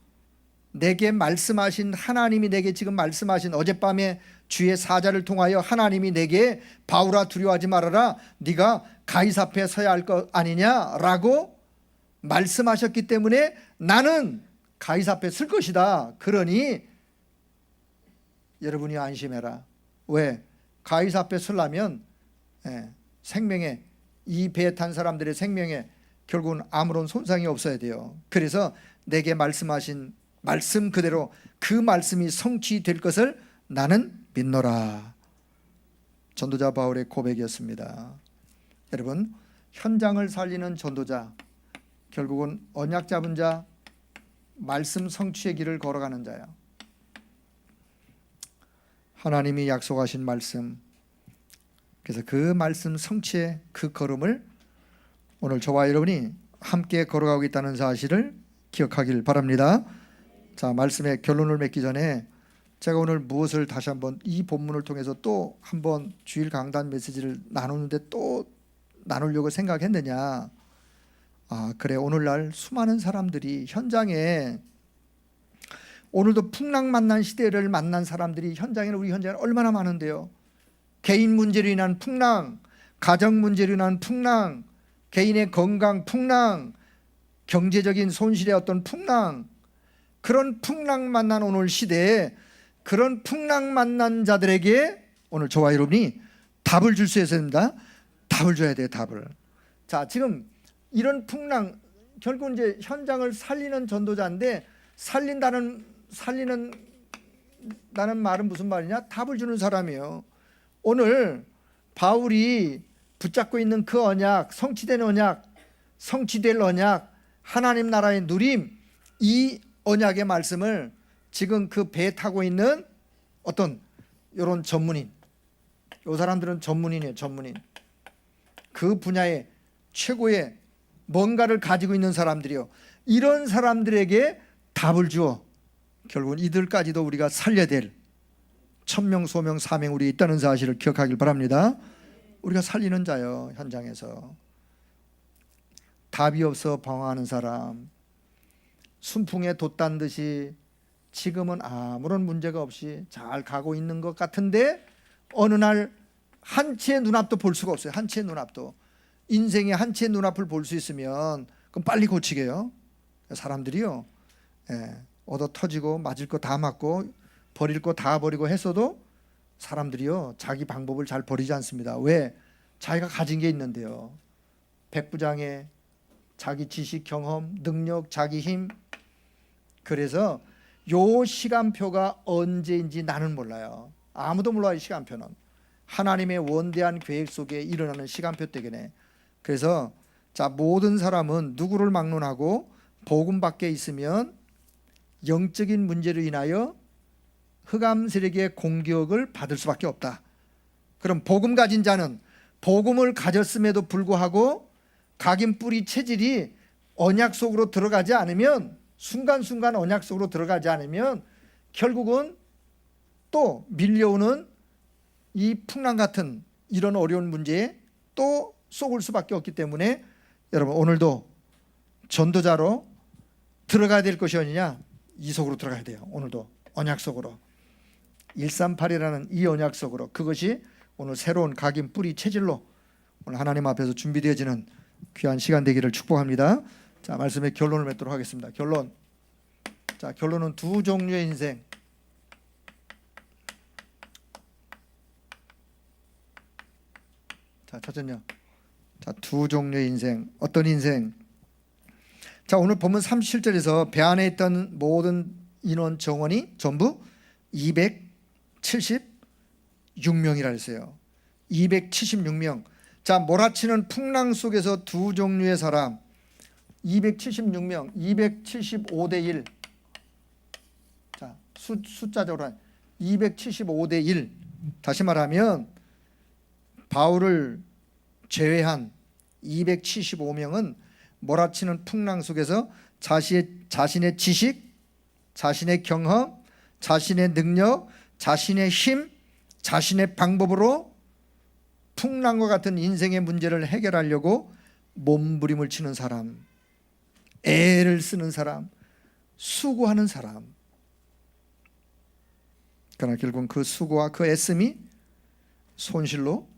내게 말씀하신 하나님이 내게 지금 말씀하신 어젯밤에 주의 사자를 통하여 하나님이 내게 바울아 두려워하지 말아라, 네가 가이사 앞에 서야 할 것 아니냐라고 말씀하셨기 때문에 나는 가이사 앞에 설 것이다. 그러니 여러분이 안심해라. 왜? 가이사 앞에 서려면 생명에, 이 배에 탄 사람들의 생명에 결국은 아무런 손상이 없어야 돼요. 그래서 내게 말씀하신 말씀 그대로 그 말씀이 성취될 것을 나는 믿노라. 전도자 바울의 고백이었습니다. 여러분, 현장을 살리는 전도자, 결국은 언약 잡은 자, 말씀 성취의 길을 걸어가는 자야. 하나님이 약속하신 말씀, 그래서 그 말씀 성취의 그 걸음을 오늘 저와 여러분이 함께 걸어가고 있다는 사실을 기억하길 바랍니다. 자, 말씀의 결론을 맺기 전에 제가 오늘 무엇을 다시 한번 이 본문을 통해서 또 한번 주일 강단 메시지를 나누는데 또 나누려고 생각했느냐. 그래, 오늘날 수많은 사람들이 현장에, 오늘도 풍랑 만난 시대를 만난 사람들이 현장에는, 우리 현장에 얼마나 많은데요. 개인 문제로 인한 풍랑, 가정 문제로 인한 풍랑, 개인의 건강 풍랑, 경제적인 손실의 어떤 풍랑, 그런 풍랑 만난 오늘 시대에 그런 풍랑 만난 자들에게 오늘 저와 여러분이 답을 줄 수 있어야 됩니다. 답을 줘야 돼요. 답을. 자, 지금 이런 풍랑, 결국 이제 현장을 살리는 전도자인데, 살리는 말은 무슨 말이냐? 답을 주는 사람이에요. 오늘 바울이 붙잡고 있는 그 언약, 성취된 언약, 성취될 언약, 하나님 나라의 누림, 이 언약의 말씀을 지금 그 배에 타고 있는 어떤 이런 전문인, 이 사람들은 전문인이에요. 전문인. 그 분야의 최고의 뭔가를 가지고 있는 사람들이요. 이런 사람들에게 답을 주어 결국은 이들까지도 우리가 살려야 될 천명, 소명, 사명 우리 있다는 사실을 기억하길 바랍니다. 우리가 살리는 자요. 현장에서 답이 없어 방황하는 사람, 순풍에 돛단 듯이 지금은 아무런 문제가 없이 잘 가고 있는 것 같은데 어느 날 한 채의 눈앞도 볼 수가 없어요. 한 채의 눈앞도. 인생의 한 채의 눈앞을 볼 수 있으면 그럼 빨리 고치게요. 사람들이요, 얻어 터지고 맞을 거 다 맞고 버릴 거 다 버리고 했어도 사람들이요, 자기 방법을 잘 버리지 않습니다. 왜? 자기가 가진 게 있는데요. 백부장의 자기 지식, 경험, 능력, 자기 힘. 그래서 요 시간표가 언제인지 나는 몰라요. 아무도 몰라요. 시간표는 하나님의 원대한 계획 속에 일어나는 시간표 때문에. 그래서 자, 모든 사람은 누구를 막론하고 복음 밖에 있으면 영적인 문제로 인하여 흑암 세력의 공격을 받을 수밖에 없다. 그럼 복음 가진 자는 복음을 가졌음에도 불구하고 각인 뿌리 체질이 언약 속으로 들어가지 않으면, 순간순간 언약 속으로 들어가지 않으면 결국은 또 밀려오는 이 풍랑 같은 이런 어려운 문제에 또 속을 수밖에 없기 때문에 여러분, 오늘도 전도자로 들어가야 될 것이 어디냐? 이 속으로 들어가야 돼요. 오늘도 언약 속으로, 138이라는 이 언약 속으로. 그것이 오늘 새로운 각인 뿌리 체질로 오늘 하나님 앞에서 준비되어지는 귀한 시간 되기를 축복합니다. 자, 말씀의 결론을 맺도록 하겠습니다. 결론. 자, 결론은 두 종류의 인생. 자, 첫째는요. 자, 두 종류의 인생. 어떤 인생? 자, 오늘 보면 37절에서 배 안에 있던 모든 인원 정원이 전부 276명이라 했어요. 276명. 자, 몰아치는 풍랑 속에서 두 종류의 사람, 276명, 275대 1. 자, 숫자적으로 275대 1. 다시 말하면 바울을 제외한 275명은 몰아치는 풍랑 속에서 자신의 지식, 자신의 경험, 자신의 능력, 자신의 힘, 자신의 방법으로 풍랑과 같은 인생의 문제를 해결하려고 몸부림을 치는 사람, 애를 쓰는 사람, 수고하는 사람. 그러나 결국은 그 수고와 그 애씀이 손실로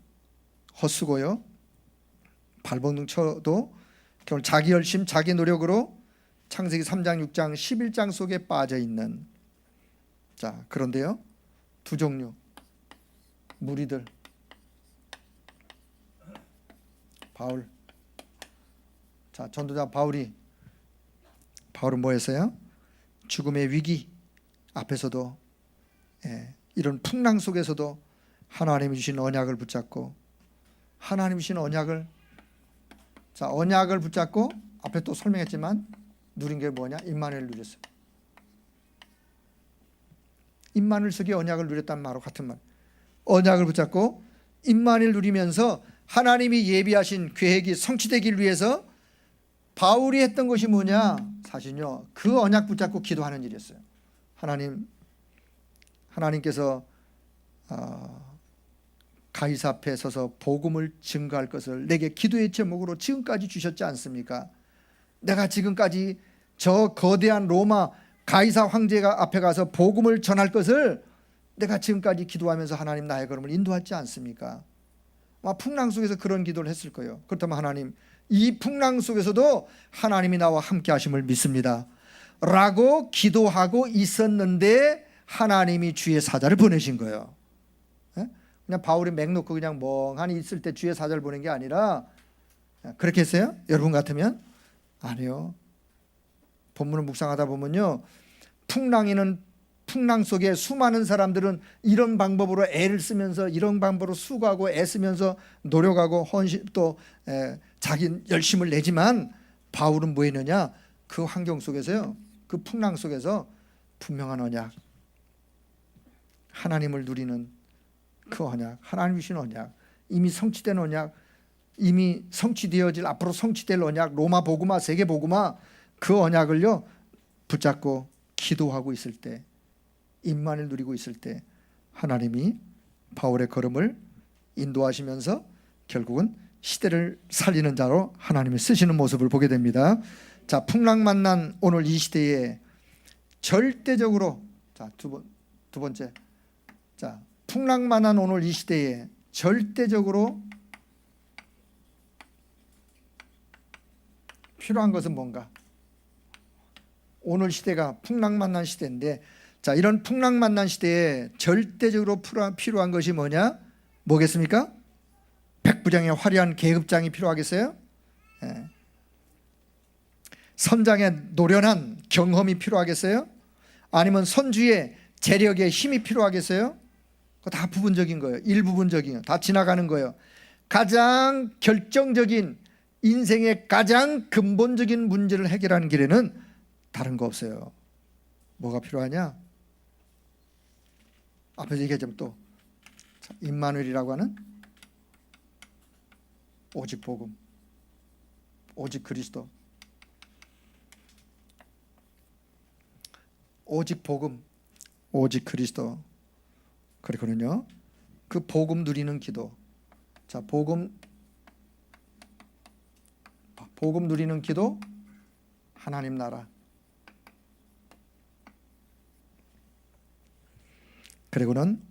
헛수고요, 발버둥 쳐도 결국 자기 열심, 자기 노력으로 창세기 3장, 6장, 11장 속에 빠져 있는, 자, 그런데요, 두 종류 무리들. 바울, 자, 전도자 바울은 뭐 했어요? 죽음의 위기 앞에서도, 이런 풍랑 속에서도 하나님이 주신 언약을 붙잡고, 하나님이 주신 언약을, 자, 언약을 붙잡고, 앞에 또 설명했지만 누린 게 뭐냐? 임마누엘을 누렸어요. 임마누엘 속에 언약을 누렸단 말하고 같은 말. 언약을 붙잡고 임마누엘 누리면서 하나님이 예비하신 계획이 성취되기를 위해서 바울이 했던 것이 뭐냐? 사실요, 그 언약 붙잡고 기도하는 일이었어요. 하나님께서 가이사 앞에 서서 복음을 증거할 것을 내게 기도의 제목으로 지금까지 주셨지 않습니까? 내가 지금까지 저 거대한 로마 가이사 황제가 앞에 가서 복음을 전할 것을 내가 지금까지 기도하면서 하나님 나의 걸음을 인도하지 않습니까? 풍랑 속에서 그런 기도를 했을 거예요. 그렇다면 하나님, 이 풍랑 속에서도 하나님이 나와 함께 하심을 믿습니다 라고 기도하고 있었는데 하나님이 주의 사자를 보내신 거예요. 그냥 바울이 맹 놓고 그냥 멍하니 있을 때 주의 사자를 보낸 게 아니라, 그렇게 했어요? 여러분 같으면? 아니요. 본문을 묵상하다 보면요, 풍랑 속에 수많은 사람들은 이런 방법으로 애를 쓰면서, 이런 방법으로 수고하고 애쓰면서 노력하고 헌신, 또 자기 열심을 내지만 바울은 뭐 했느냐? 그 환경 속에서요, 그 풍랑 속에서 분명한 언약, 하나님을 누리는 그 언약, 하나님 주신 언약, 이미 성취된 언약, 이미 성취되어질, 앞으로 성취될 언약, 로마 복음화, 세계 복음화, 그 언약을요 붙잡고 기도하고 있을 때, 임만을 누리고 있을 때 하나님이 바울의 걸음을 인도하시면서 결국은 시대를 살리는 자로 하나님이 쓰시는 모습을 보게 됩니다. 자, 풍랑 만난 오늘 이 시대에 절대적으로, 자, 두 번째, 자, 풍랑 만난 오늘 이 시대에 절대적으로 필요한 것은 뭔가? 오늘 시대가 풍랑 만난 시대인데, 자, 이런 풍랑 만난 시대에 절대적으로 필요한 것이 뭐냐? 뭐겠습니까? 백부장의 화려한 계급장이 필요하겠어요? 선장의 노련한 경험이 필요하겠어요? 아니면 선주의 재력의 힘이 필요하겠어요? 그거 다 부분적인 거예요. 일부분적인 거예요. 다 지나가는 거예요. 가장 결정적인, 인생의 가장 근본적인 문제를 해결하는 길에는 다른 거 없어요. 뭐가 필요하냐? 앞에서 얘기했지만 또 임마누엘이라고 하는 오직 복음, 오직 그리스도, 오직 복음, 오직 그리스도. 그렇거든요. 그 복음 누리는 기도. 자, 복음 누리는 기도, 하나님 나라. 그리고는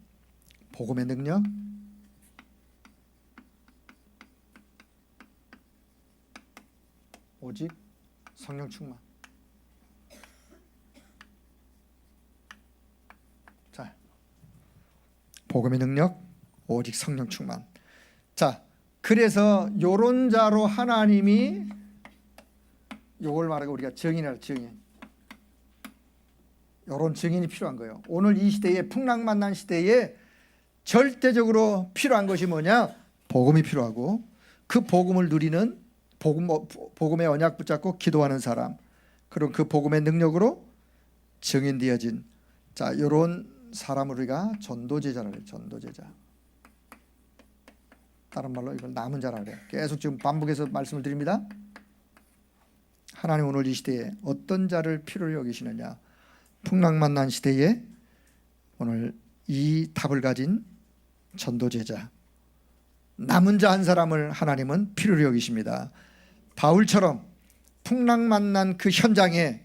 복음의 능력, 오직 성령 충만. 자, 복음의 능력, 오직 성령 충만. 자, 그래서 요런 자로 하나님이 요걸 말하고 우리가 증인이라, 증인. 요런 증인이 필요한 거예요. 오늘 이 시대에, 풍랑 만난 시대에 절대적으로 필요한 것이 뭐냐? 복음이 필요하고, 그 복음을 누리는, 복음의 언약 붙잡고 기도하는 사람, 그리고 그 복음의 능력으로 증인되어진, 자, 요런 사람을 우리가 전도제자라고 해요. 전도제자. 다른 말로 이걸 남은 자라고 해요. 계속 지금 반복해서 말씀을 드립니다. 하나님 오늘 이 시대에 어떤 자를 필요로 여기시느냐? 풍랑 만난 시대에 오늘 이 답을 가진 전도제자, 남은 자 한 사람을 하나님은 필요로 여기십니다. 바울처럼 풍랑 만난 그 현장에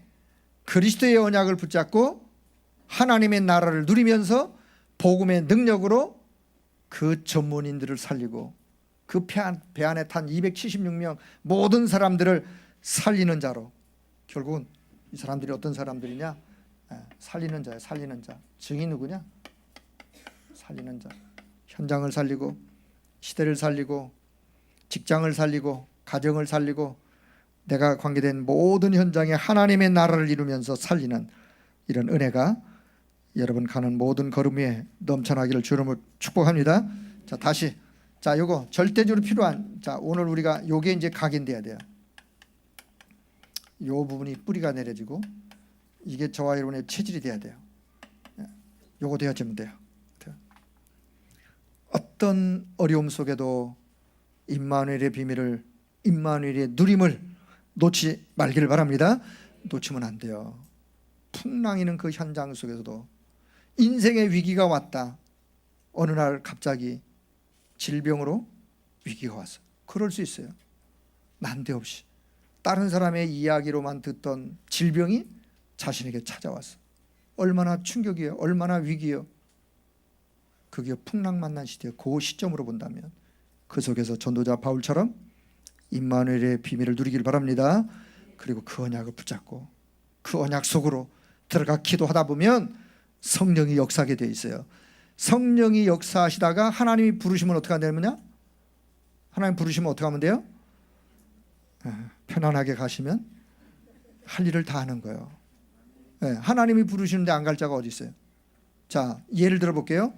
그리스도의 언약을 붙잡고 하나님의 나라를 누리면서 복음의 능력으로 그 전문인들을 살리고 그 배 안에 탄 276명 모든 사람들을 살리는 자로, 결국은 이 사람들이 어떤 사람들이냐? 살리는 자야. 살리는 자. 증이 누구냐? 살리는 자. 현장을 살리고 시대를 살리고 직장을 살리고 가정을 살리고 내가 관계된 모든 현장에 하나님의 나라를 이루면서 살리는 이런 은혜가 여러분 가는 모든 걸음 위에 넘쳐나기를 주님을 축복합니다. 자, 다시 요거 절대적으로 필요한, 오늘 우리가 요게 이제 각인돼야 돼요. 요 부분이 뿌리가 내려지고 이게 저와 여러분의 체질이 돼야 돼요. 요거 되어지면 돼요. 어떤 어려움 속에도 임마누엘의 비밀을, 임마누엘의 누림을 놓지 말기를 바랍니다. 놓치면 안 돼요. 풍랑이는 그 현장 속에서도 인생의 위기가 왔다. 어느 날 갑자기 질병으로 위기가 왔어. 그럴 수 있어요. 난데없이 다른 사람의 이야기로만 듣던 질병이 자신에게 찾아왔어. 얼마나 충격이에요. 얼마나 위기예요. 그게 풍랑 만난 시대, 그 시점으로 본다면 그 속에서 전도자 바울처럼 임마누엘의 비밀을 누리길 바랍니다. 그리고 그 언약을 붙잡고 그 언약 속으로 들어가 기도하다 보면 성령이 역사하게 돼 있어요. 성령이 역사하시다가 하나님이 부르시면 어떻게 하냐면요, 하나님 부르시면 어떻게 하면 돼요? 편안하게 가시면 할 일을 다 하는 거예요. 하나님이 부르시는데 안 갈 자가 어디 있어요? 자, 예를 들어 볼게요.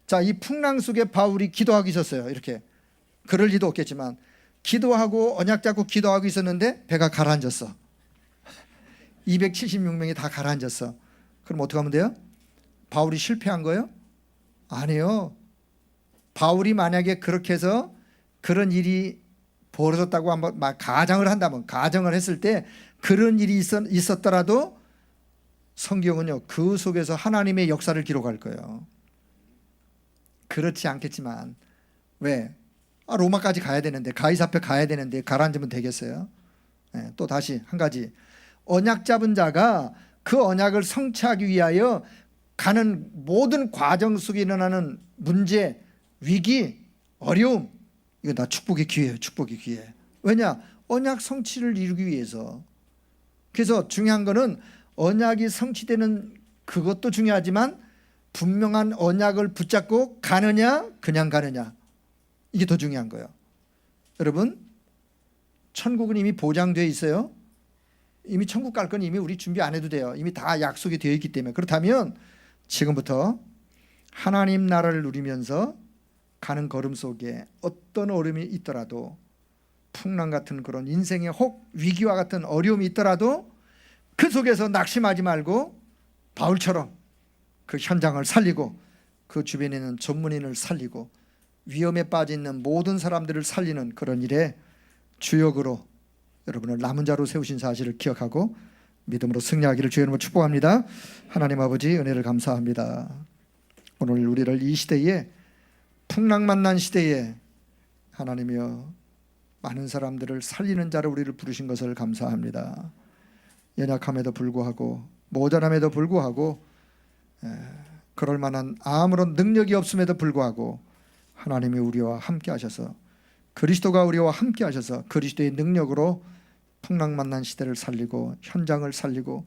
자, 이 풍랑 속에 바울이 기도하고 있었어요. 이렇게 그럴 리도 없겠지만 기도하고 언약 잡고 기도하고 있었는데 배가 가라앉았어. 276명이 다 가라앉았어. 그럼 어떻게 하면 돼요? 바울이 실패한 거예요? 아니요. 바울이 만약에 그렇게 해서 그런 일이 벌어졌다고 한번 가정을 한다면, 가정을 했을 때 그런 일이 있었더라도 성경은요, 그 속에서 하나님의 역사를 기록할 거예요. 그렇지 않겠지만 왜? 로마까지 가야 되는데, 가이사 앞에 가야 되는데 가라앉으면 되겠어요? 또 다시 한 가지, 언약 잡은 자가 그 언약을 성취하기 위하여 가는 모든 과정 속에 일어나는 문제, 위기, 어려움, 이거 다 축복의 기회예요. 축복의 기회. 왜냐? 언약 성취를 이루기 위해서. 그래서 중요한 거는 언약이 성취되는 그것도 중요하지만 분명한 언약을 붙잡고 가느냐 그냥 가느냐, 이게 더 중요한 거예요. 여러분, 천국은 이미 보장되어 있어요. 이미 천국 갈 건 이미 우리 준비 안 해도 돼요. 이미 다 약속이 되어 있기 때문에. 그렇다면 지금부터 하나님 나라를 누리면서 가는 걸음 속에 어떤 어려움이 있더라도, 풍랑 같은 그런 인생의 혹 위기와 같은 어려움이 있더라도 그 속에서 낙심하지 말고 바울처럼 그 현장을 살리고 그 주변에 있는 전문인을 살리고 위험에 빠져 있는 모든 사람들을 살리는 그런 일에 주역으로 여러분을 남은 자로 세우신 사실을 기억하고 믿음으로 승리하기를 주의 이름으로 축복합니다. 하나님 아버지, 은혜를 감사합니다. 오늘 우리를 이 시대에, 풍랑 만난 시대에 하나님이여 많은 사람들을 살리는 자로 우리를 부르신 것을 감사합니다. 연약함에도 불구하고, 모자람에도 불구하고, 그럴 만한 아무런 능력이 없음에도 불구하고 하나님이 우리와 함께 하셔서, 그리스도가 우리와 함께 하셔서 그리스도의 능력으로 풍랑 만난 시대를 살리고 현장을 살리고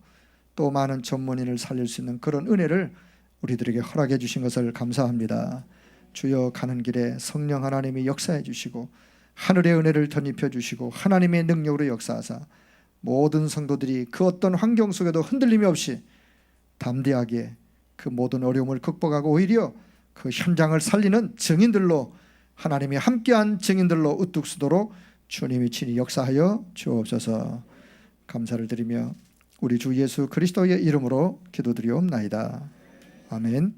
또 많은 전문인을 살릴 수 있는 그런 은혜를 우리들에게 허락해 주신 것을 감사합니다. 주여, 가는 길에 성령 하나님이 역사해 주시고 하늘의 은혜를 덧입혀 주시고 하나님의 능력으로 역사하사 모든 성도들이 그 어떤 환경 속에도 흔들림이 없이 담대하게 그 모든 어려움을 극복하고 오히려 그 현장을 살리는 증인들로, 하나님이 함께한 증인들로 우뚝 서도록 주님이 친히 역사하여 주옵소서. 감사를 드리며 우리 주 예수 그리스도의 이름으로 기도드리옵나이다. 아멘.